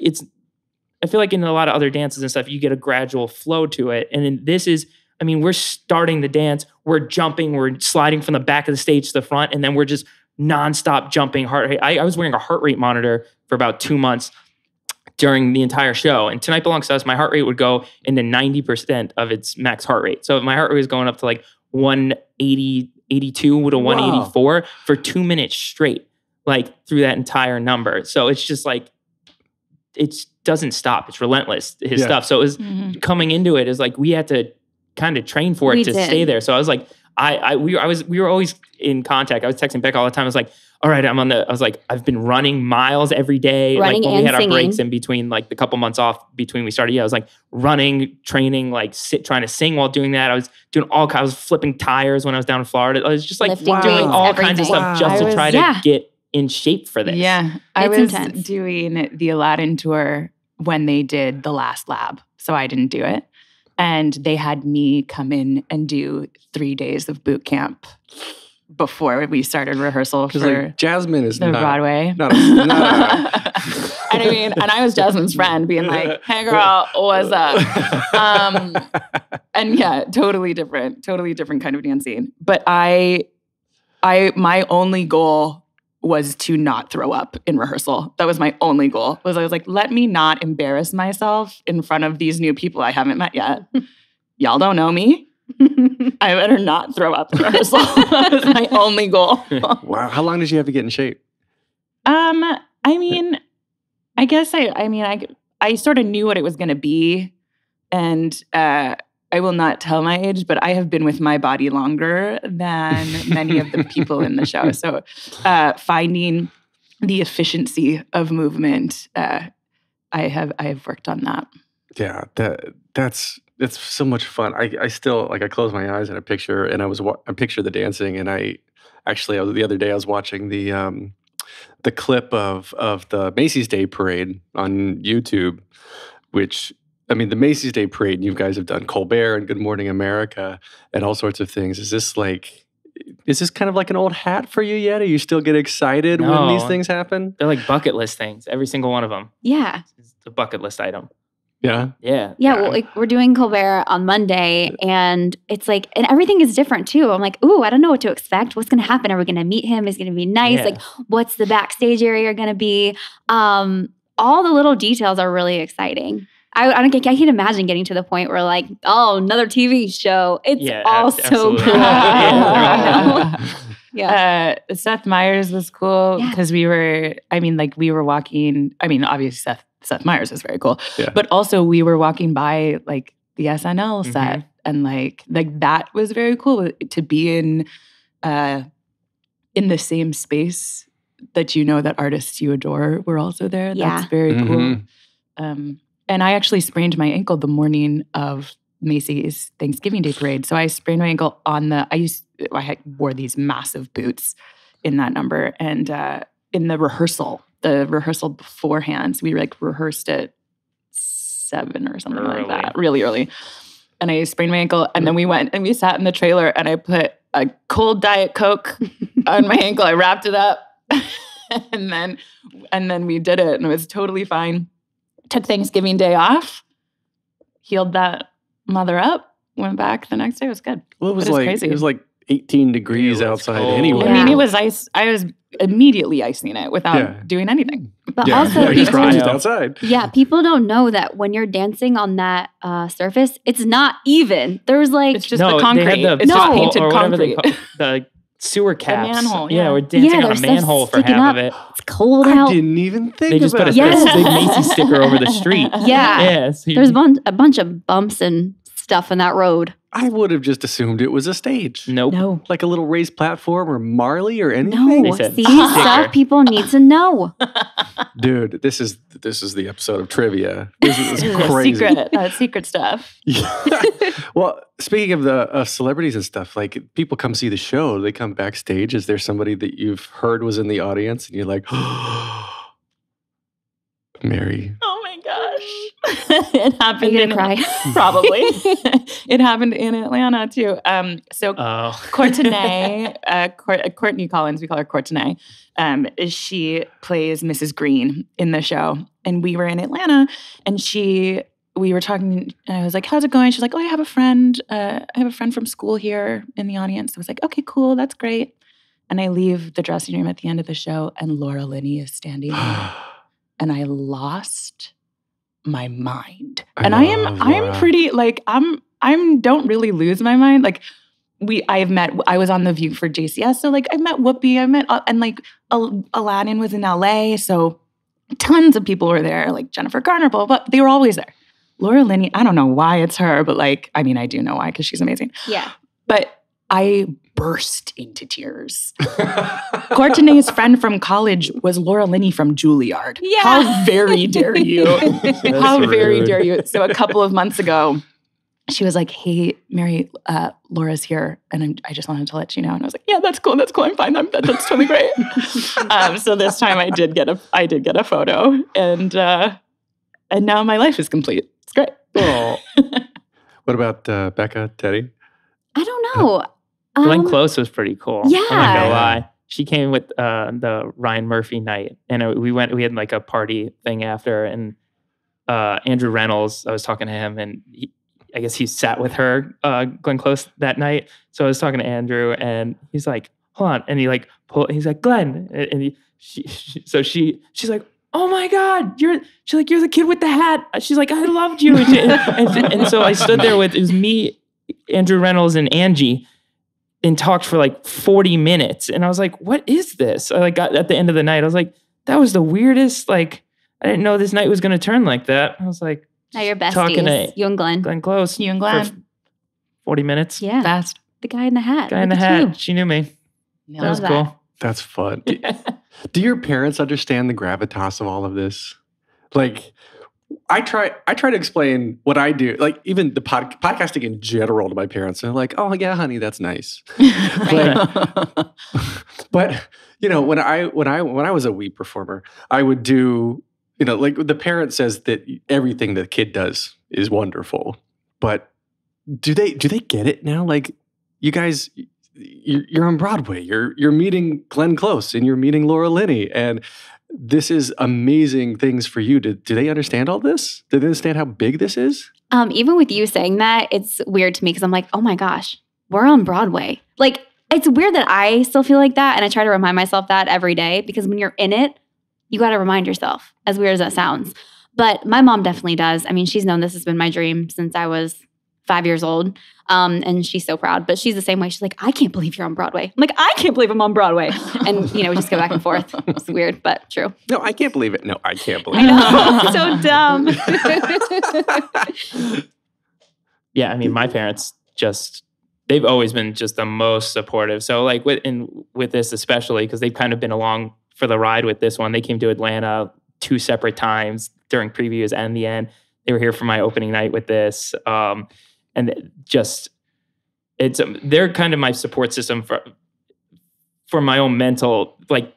I feel like in a lot of other dances and stuff, you get a gradual flow to it. And then this is I mean, we're starting the dance, we're jumping, we're sliding from the back of the stage to the front, and then we're just nonstop jumping heart rate. I was wearing a heart rate monitor for about 2 months during the entire show. And Tonight Belongs to Us, my heart rate would go into 90% of its max heart rate. So if my heart rate was going up to like 180, 82 to 184 for 2 minutes straight, like through that entire number. So it's just like, it doesn't stop. It's relentless, his stuff. So it was coming into it is like, we had to kind of train for it to stay there. So I was like, we were always in contact. I was texting Becca all the time. I was like, all right, I've been running miles every day. Running like when and we had singing. our breaks in between, like the couple months off between we started. Yeah, I was like running, training, like trying to sing while doing that. I was doing I was flipping tires when I was down in Florida. I was just like Lifting doing weights, all kinds of everything. stuff just to try to get in shape for this. Yeah. I It's was intense. doing the Aladdin tour when they did the last lab. So I didn't do it. And they had me come in and do 3 days of boot camp before we started rehearsal for like Jasmine is the not Broadway. Not a, And I was Jasmine's friend being like, hey girl, what's up? And yeah, totally different kind of dancing. But my only goal was to not throw up in rehearsal. That was my only goal. I was like, let me not embarrass myself in front of these new people I haven't met yet. Y'all don't know me. I better not throw up in rehearsal. That was my only goal. wow. How long did you have to get in shape? I mean, I guess I sort of knew what it was going to be. And I will not tell my age, but I have been with my body longer than many of the people in the show. So finding the efficiency of movement, I have worked on that. Yeah, it's so much fun. I still like I close my eyes and I picture the dancing, and the other day I was watching the clip of the Macy's Day Parade on YouTube, which I mean the Macy's Day Parade. You guys have done Colbert and Good Morning America and all sorts of things. Is this kind of like an old hat for you yet? Are you still get excited when these things happen? They're like bucket list things. Every single one of them. Yeah. It's a bucket list item. Yeah. Yeah. Yeah, well, like we're doing Colbert on Monday, and it's like, and everything is different too. I'm like, ooh, I don't know what to expect. What's going to happen? Are we going to meet him? Is it going to be nice? Yeah. Like, what's the backstage area going to be? All the little details are really exciting. I can't imagine getting to the point where like, oh, another TV show. It's all so absolutely. cool. Yeah. Yeah. Seth Meyers was cool because we were walking. I mean, obviously Seth Meyers is very cool, but also we were walking by like the SNL set, and like that was very cool to be in the same space that that artists you adore were also there. Yeah. That's very cool. And I actually sprained my ankle the morning of Macy's Thanksgiving Day Parade. So I sprained my ankle on I wore these massive boots in that number, and in the rehearsal beforehand, we like rehearsed at 7 or something like that, really early. And I sprained my ankle, and then we went and we sat in the trailer, and I put a cold Diet Coke on my ankle. I wrapped it up, and then we did it, and it was totally fine. Took Thanksgiving Day off, healed that mother up, went back the next day. It was good. Well, it was crazy. It was like 18 degrees outside anyway. I mean, it was ice. I was immediately icing it without doing anything. But also, just people, just outside. Yeah, people don't know that when you're dancing on that surface, it's not even. There's like it's just the concrete. It's just painted concrete. The sewer caps. The manhole. Yeah, we're dancing on a manhole for half of it. It's cold I out. didn't even think They just put about a it. big Macy's sticker over the street. Yeah. Yeah. So There's a bunch of bumps and stuff in that road. I would have just assumed it was a stage. Nope. No. Like a little raised platform or Marley or anything. No. They said See, sticker. stuff people need to know. Dude, this is the episode of trivia. This is crazy. Secret stuff. Yeah. Well, speaking of the celebrities and stuff, like people come see the show, they come backstage. Is there somebody that you've heard was in the audience and you're like, Mary? Oh my gosh. It happened. Are you gonna cry? Probably. It happened in Atlanta too. So Courtenay, Courtney Collins, we call her Courtenay. She plays Mrs. Green in the show. And we were in Atlanta, and we were talking, and I was like, "How's it going?" She's like, "Oh, I have a friend. I have a friend from school here in the audience." I was like, "Okay, cool. That's great." And I leave the dressing room at the end of the show, and Laura Linney is standing there, and I lost my mind. And I am pretty like I'm don't really lose my mind. Like I was on The View for JCS, so like I met Whoopi, and like Aladdin was in LA, so tons of people were there, like Jennifer Garner, but they were always there. Laura Linney, I don't know why it's her, but like, I mean, I do know why, because she's amazing. Yeah. But I burst into tears. Courtney's friend from college was Laura Linney from Juilliard. Yeah. How very dare you? How very dare you? So a couple of months ago, she was like, "Hey, Mary, Laura's here, and I just wanted to let you know." And I was like, "Yeah, that's cool. That's cool. I'm fine. That's totally great." So this time I did get a photo, and now my life is complete. It's great. Oh. What about Becca, Teddy? I don't know. Glenn Close was pretty cool. Yeah. I'm not gonna lie. She came with the Ryan Murphy night, and we had like a party thing after, and Andrew Reynolds, I was talking to him, and I guess he sat with her, Glenn Close, that night. So I was talking to Andrew, and he's like, "Hold on," and he's like, "Glenn," and she's like, "Oh my God, you're the kid with the hat." She's like, "I loved you," and so I stood there it was me, Andrew Reynolds, and Angie, and talked for like 40 minutes, and I was like, "What is this?" I like got at the end of the night, I was like, "That was the weirdest. Like, I didn't know this night was going to turn like that." I was like. Now you're besties. Talking to you and Glenn. Glenn Close. You and Glenn. For 40 minutes. Yeah. Fast. The guy in the hat. Guy in the Look at hat. you. She knew me. Nailed That was that. cool. That's fun. Do your parents understand the gravitas of all of this? Like, I try to explain what I do, like even the podcasting in general to my parents. And they're like, "Oh yeah, honey, that's nice." But you know, when I was a wee performer, I would do, you know, like the parent says that everything the kid does is wonderful, but do they get it now? Like, you guys, you're on Broadway, you're meeting Glenn Close and you're meeting Laura Linney, and this is amazing things for you. Do they understand all this? Do they understand how big this is? Even with you saying that, it's weird to me because I'm like, oh my gosh, we're on Broadway. Like, it's weird that I still feel like that, and I try to remind myself that every day because when you're in it, you got to remind yourself, as weird as that sounds. But my mom definitely does. I mean, she's known this has been my dream since I was 5 years old. And she's so proud. But she's the same way. She's like, "I can't believe you're on Broadway." I'm like, "I can't believe I'm on Broadway." And, we just go back and forth. It's weird, but true. No, I can't believe it. No, I can't believe I know. So dumb. Yeah, I mean, my parents they've always been just the most supportive. So like with this especially, because they've kind of been along for the ride with this one. They came to Atlanta 2 separate times during previews and the end. They were here for my opening night with this. And just, they're kind of my support system for my own mental, like,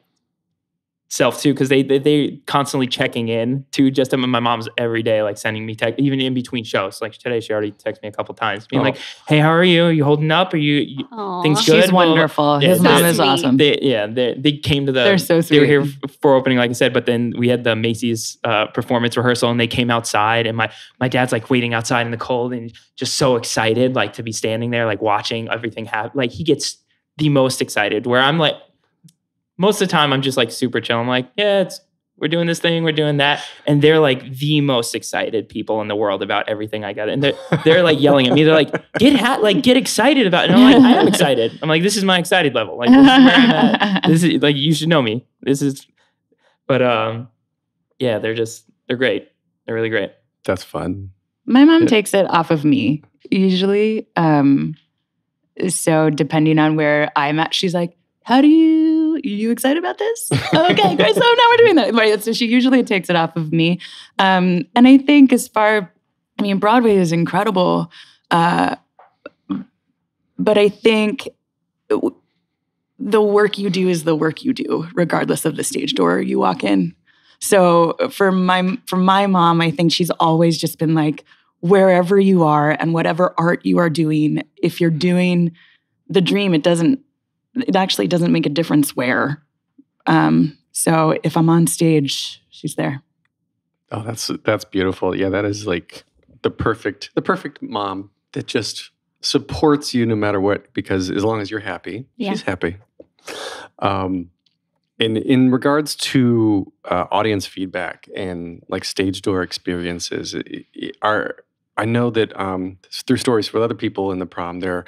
self too, because they constantly checking in to just my mom's every day, like sending me text, even in between shows. Like today, she already texted me a couple times, being like, "Hey, how are you? Are you holding up? Are you things good?" She's wonderful. His mom is awesome. They came to They're so sweet. They were here for opening, like I said, but then we had the Macy's performance rehearsal, and they came outside, and my dad's like waiting outside in the cold and just so excited, like to be standing there, like watching everything happen. Like he gets the most excited, where I'm like, most of the time, I'm just like super chill. I'm like, "Yeah, we're doing this thing, we're doing that," and they're like the most excited people in the world about everything I got. And they're like yelling at me. They're like, get excited about it." And I'm like, "I am excited." I'm like, "This is my excited level. Like, this is where I'm at. This is like, you should know me. This is." But yeah, they're great. They're really great. That's fun. My mom takes it off of me usually. So depending on where I'm at, she's like, "Are you excited about this?" Okay, great. So now we're doing that. Right. So she usually takes it off of me. And I think Broadway is incredible. But I think the work you do is the work you do, regardless of the stage door you walk in. So for my mom, I think she's always just been like, wherever you are and whatever art you are doing, if you're doing the dream, it actually doesn't make a difference where. So if I'm on stage, she's there. Oh, that's beautiful. Yeah, that is like the perfect mom that just supports you no matter what, because as long as you're happy, she's happy. In regards to audience feedback and like stage door experiences, I know that through stories with other people in the prom, they're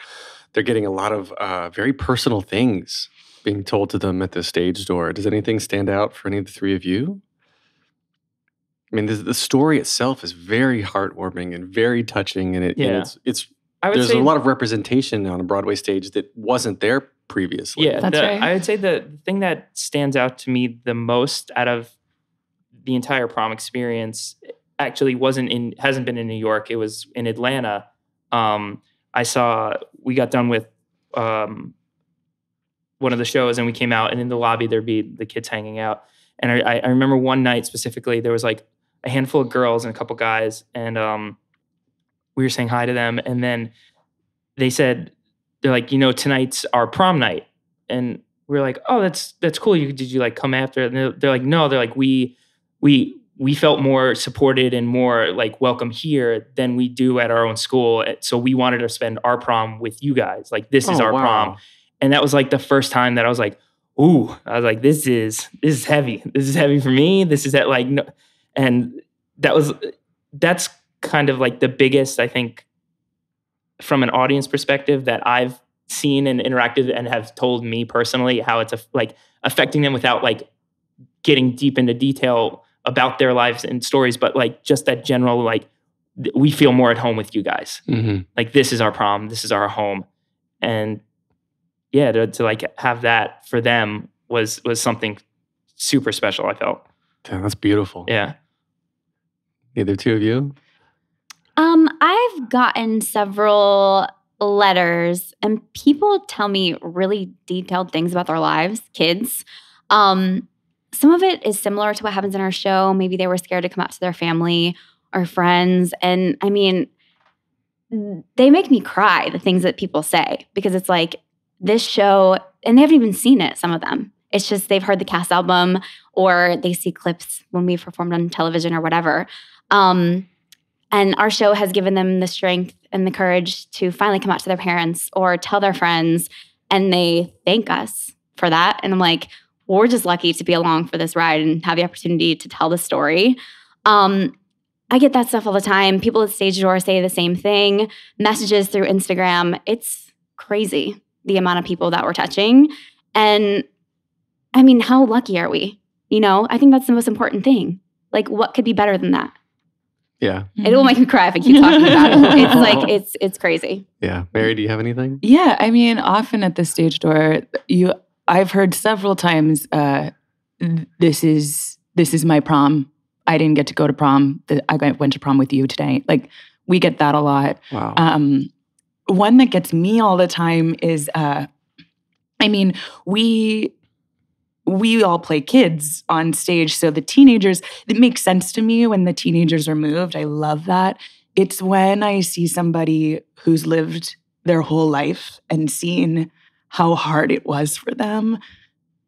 getting a lot of very personal things being told to them at the stage door. Does anything stand out for any of the three of you? I mean, the story itself is very heartwarming and very touching, and it's there's a lot of representation on a Broadway stage that wasn't there previously. Yeah, That's right. I would say the thing that stands out to me the most out of the entire prom experience actually hasn't been in New York. It was in Atlanta. We got done with one of the shows, and we came out, and in the lobby there'd be the kids hanging out. And I remember one night specifically, there was like a handful of girls and a couple guys, and we were saying hi to them, and then they're like, tonight's our prom night, and we were like, oh, that's cool. Did you like come after? And they're like, no, they're like, we felt more supported and more like welcome here than we do at our own school, so we wanted to spend our prom with you guys. Like, this is our prom. And that was like the first time that I was like, ooh, I was like, this is heavy. This is heavy for me. This is that like, no. And that's kind of like the biggest, I think, from an audience perspective that I've seen and interacted and have told me personally how it's like affecting them without like getting deep into detail about their lives and stories, but like just that general, like, we feel more at home with you guys. Mm-hmm. Like, this is our prom, this is our home. And yeah, to like have that for them was something super special, I felt. Yeah, that's beautiful. Yeah. Either two of you? I've gotten several letters, and people tell me really detailed things about their lives, kids. Some of it is similar to what happens in our show. Maybe they were scared to come out to their family or friends. And I mean, they make me cry, the things that people say, because it's like this show, and they haven't even seen it, some of them. It's just they've heard the cast album or they see clips when we performed on television or whatever. And our show has given them the strength and the courage to finally come out to their parents or tell their friends, and they thank us for that. And I'm like, we're just lucky to be along for this ride and have the opportunity to tell the story. I get that stuff all the time. People at stage door say the same thing. Messages through Instagram. It's crazy, the amount of people that we're touching. And I mean, how lucky are we? I think that's the most important thing. Like, what could be better than that? Yeah. It will make me cry if I keep talking about it. It's like, it's crazy. Yeah. Mary, do you have anything? Yeah. I mean, often at the stage door, I've heard several times, this is my prom. I didn't get to go to prom. I went to prom with you today. Like, we get that a lot. Wow. One that gets me all the time is, we all play kids on stage. So the teenagers, it makes sense to me when the teenagers are moved. I love that. It's when I see somebody who's lived their whole life and seen how hard it was for them,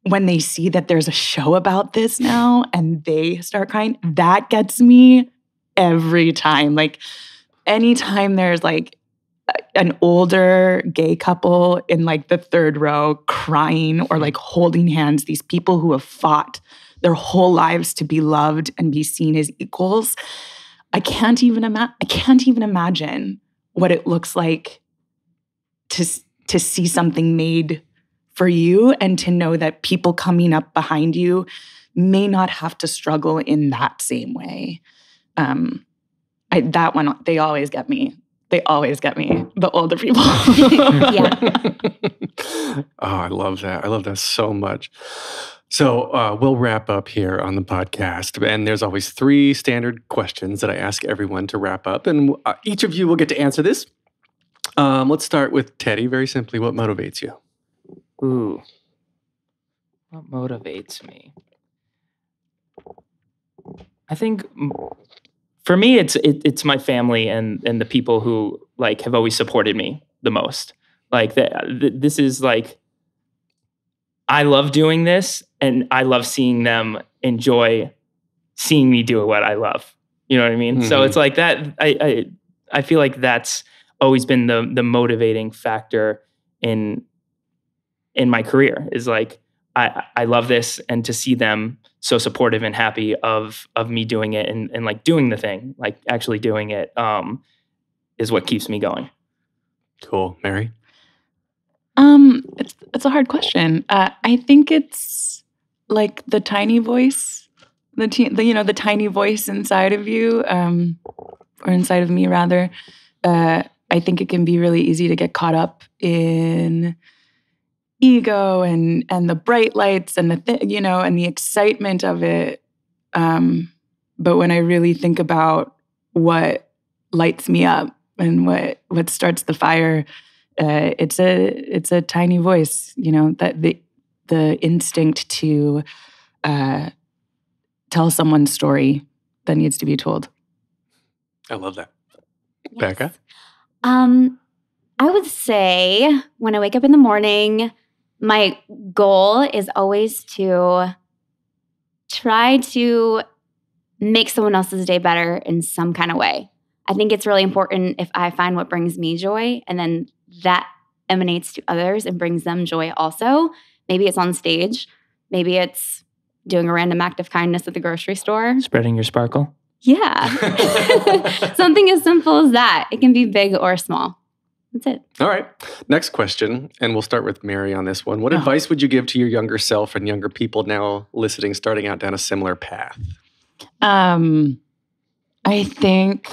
when they see that there's a show about this now and they start crying, that gets me every time. Like, anytime there's like an older gay couple in like the third row crying or like holding hands, these people who have fought their whole lives to be loved and be seen as equals, I can't even imagine what it looks like to see something made for you and to know that people coming up behind you may not have to struggle in that same way. That one, they always get me. The older people. Yeah. Oh, I love that. I love that so much. So we'll wrap up here on the podcast. And there's always 3 standard questions that I ask everyone to wrap up. And each of you will get to answer this. Let's start with Teddy. Very simply, what motivates you? Ooh. What motivates me? I think for me, it's my family and the people who like have always supported me the most. Like this is like, I love doing this, and I love seeing them enjoy seeing me do what I love. You know what I mean? So it's like that. I feel like that's always been the motivating factor in my career, is like, I love this, and to see them so supportive and happy of me doing it and like doing the thing, like actually doing it, is what keeps me going. Cool. Mary? It's a hard question. I think it's like the tiny voice, the tiny voice inside of you, or inside of me rather. I think it can be really easy to get caught up in ego and the bright lights and and the excitement of it. But when I really think about what lights me up and what starts the fire, it's a tiny voice, that the instinct to tell someone's story that needs to be told. I love that. Yes. Becca? I would say when I wake up in the morning, my goal is always to try to make someone else's day better in some kind of way. I think it's really important if I find what brings me joy, and then that emanates to others and brings them joy also. Maybe it's on stage. Maybe it's doing a random act of kindness at the grocery store. Spreading your sparkle. Yeah. Something as simple as that. It can be big or small. That's it. All right. Next question, and we'll start with Mary on this one. What advice would you give to your younger self and younger people now listening, starting out down a similar path? I think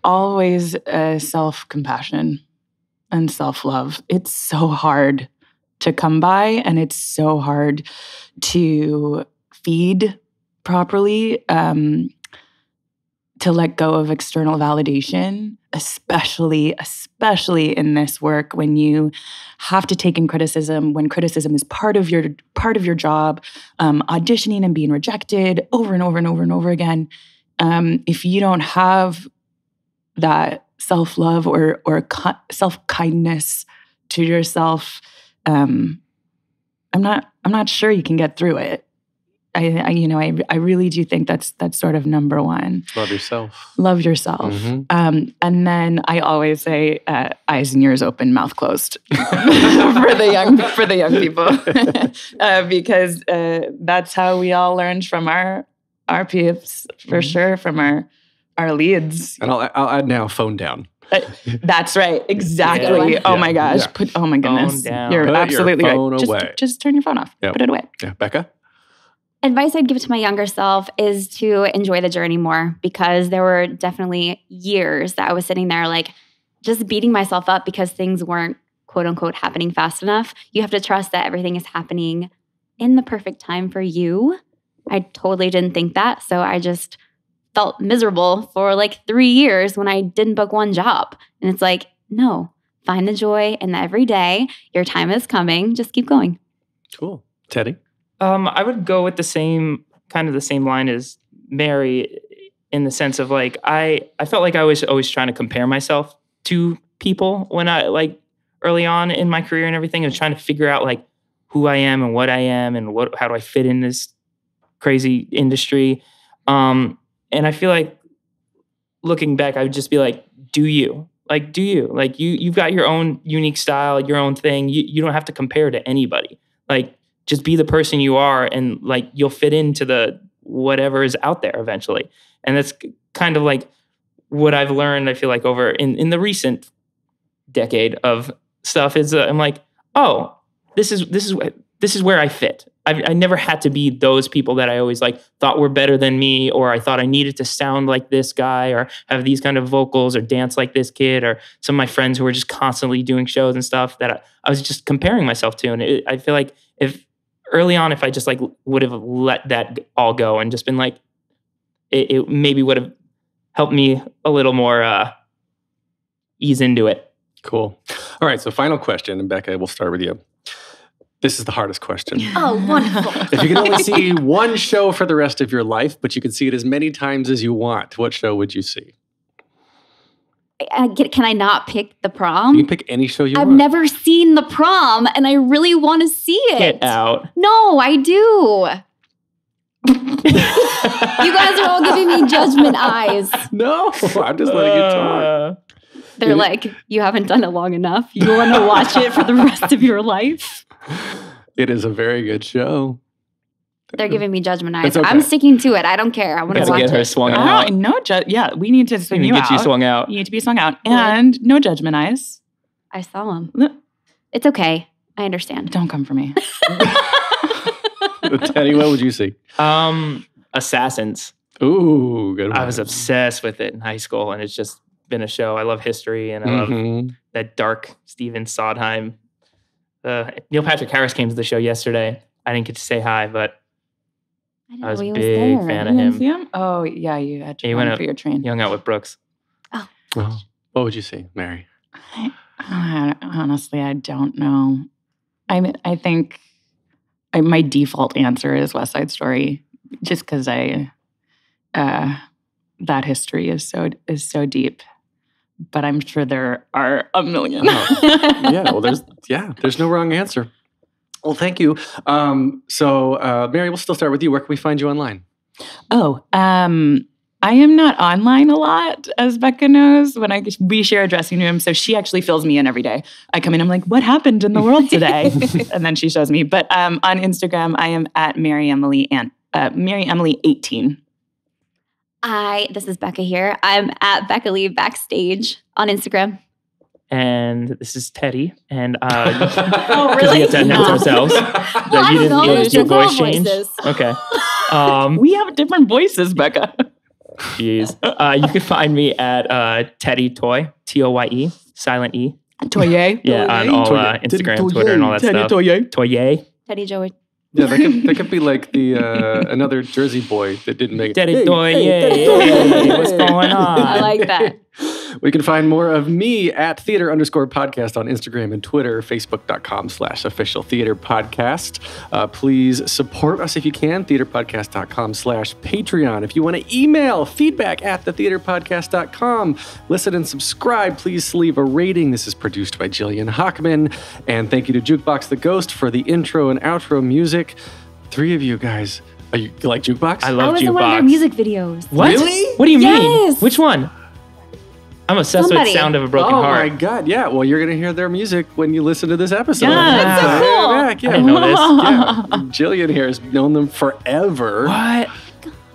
always self-compassion and self-love. It's so hard to come by, and it's so hard to feed properly, to let go of external validation, especially in this work, when you have to take in criticism, when criticism is part of your job, auditioning and being rejected over and over and over and over again. If you don't have that self-love or self-kindness to yourself, I'm not sure you can get through it. I really do think that's sort of number one. Love yourself. Love yourself. Mm-hmm. And then I always say, eyes and ears open, mouth closed for the young people, because that's how we all learned from our peeps, for sure, from our leads. And I'll add now, phone down. That's right. Exactly. Yeah. Oh my gosh. Yeah. Oh my goodness. Phone down. You're Put absolutely your phone right. away. Just turn your phone off. Yep. Put it away. Yeah. Becca? Advice I'd give to my younger self is to enjoy the journey more, because there were definitely years that I was sitting there like just beating myself up because things weren't quote unquote happening fast enough. You have to trust that everything is happening in the perfect time for you. I totally didn't think that. So I just felt miserable for like 3 years when I didn't book one job. And it's like, no, find the joy in every day. Your time is coming. Just keep going. Cool. Teddy? I would go with the same line as Mary, in the sense of like, I felt like I was always trying to compare myself to people when I, like, early on in my career and everything. I was trying to figure out like who I am and what I am and how do I fit in this crazy industry. And I feel like looking back, I would just be like, do you? Like, you've got your own unique style, your own thing. You don't have to compare to anybody. Like, just be the person you are, and like you'll fit into the whatever is out there eventually. And that's kind of like what I've learned, I feel like, over in the recent decade of stuff is I'm like, oh, this is where I fit. I never had to be those people that I always like thought were better than me, or I thought I needed to sound like this guy or have these kind of vocals or dance like this kid, or some of my friends who were just constantly doing shows and stuff that I was just comparing myself to. And I feel like if I just like would have let that all go and just been like, it maybe would have helped me a little more ease into it. Cool. All right. So final question, and Becca, we'll start with you. This is the hardest question. Oh, wonderful. If you could only see one show for the rest of your life, but you could see it as many times as you want, what show would you see? Can I not pick The Prom? You can pick any show you I've want. never seen The Prom, and I really want to see it. Get out. No, I do. You guys are all giving me judgment eyes. No, I'm just letting you talk. They're like, you haven't done it long enough. You want to watch it for the rest of your life? It is a very good show. They're giving me judgment eyes. It's okay. I'm sticking to it. I don't care. I want to Gotta watch get her it. swung out. Yeah, we need to swing you Get out. you swung out. You need to be swung out. And no judgment eyes. I saw him. No. It's okay. I understand. Don't come for me. Teddy, what would you see? Assassins. Ooh, good one. I was obsessed with it in high school, and it's just been a show. I love history, and I love that dark Stephen Sondheim. Neil Patrick Harris came to the show yesterday. I didn't get to say hi, but I was a big fan of You didn't see him. him? Oh, yeah, you had to He run went up- for your train. He hung out with Brooks. Oh, what would you see, Mary? Honestly, I don't know. I think my default answer is West Side Story, just because that history is so deep. But I'm sure there are a million. Yeah, well, there's no wrong answer. Well, thank you. So, Mary, we'll still start with you. Where can we find you online? I am not online a lot, as Becca knows. We share a dressing room, so she actually fills me in every day. I come in, I'm like, what happened in the world today? And then she shows me. But on Instagram, I am at Mary Emily 18. This is Becca here. I'm at Becca Lee Backstage on Instagram. And this is Teddy. And Oh, because we have to announce ourselves. Well, I don't know. There's your two girl voice change. voices. Okay. We have different voices, Becca. Jeez. You can find me at Teddy Toye, Toye, silent E. Toye. Yeah, on all Instagram, Twitter, and all that stuff. Toye. Teddy Joey. Yeah, that could be like the another Jersey boy that didn't make it. Teddy Toye. What's going on? I like that. We can find more of me at theater_podcast on Instagram and Twitter, facebook.com/officialtheaterpodcast. Please support us if you can, theaterpodcast.com/Patreon. If you want to email feedback at thetheaterpodcast.com, listen and subscribe. Please leave a rating. This is produced by Jillian Hockman. And thank you to Jukebox the Ghost for the intro and outro music. 3 of you guys, you like Jukebox? I I love was Jukebox. in one of their music videos. What? Really? What do you mean? Yes. Which one? I'm obsessed Somebody. with Sound of a Broken Oh Heart. my God! Yeah, well, you're gonna hear their music when you listen to this episode. Yeah. That's so cool. Back, yeah. I didn't know this. Yeah, Jillian here has known them forever. What?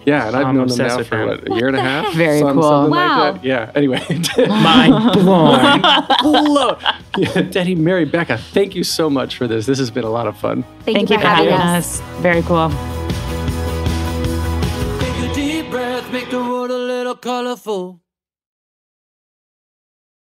Yeah, and I've I'm known them obsessed now with for them. what, a year and a half? Very cool. Something Wow. like that. Yeah. Anyway, Mind blown. blow. Yeah, Teddy, Mary, Becca, thank you so much for this. This has been a lot of fun. Thank you for having us. Very cool. Take a deep breath, make the world a little colorful.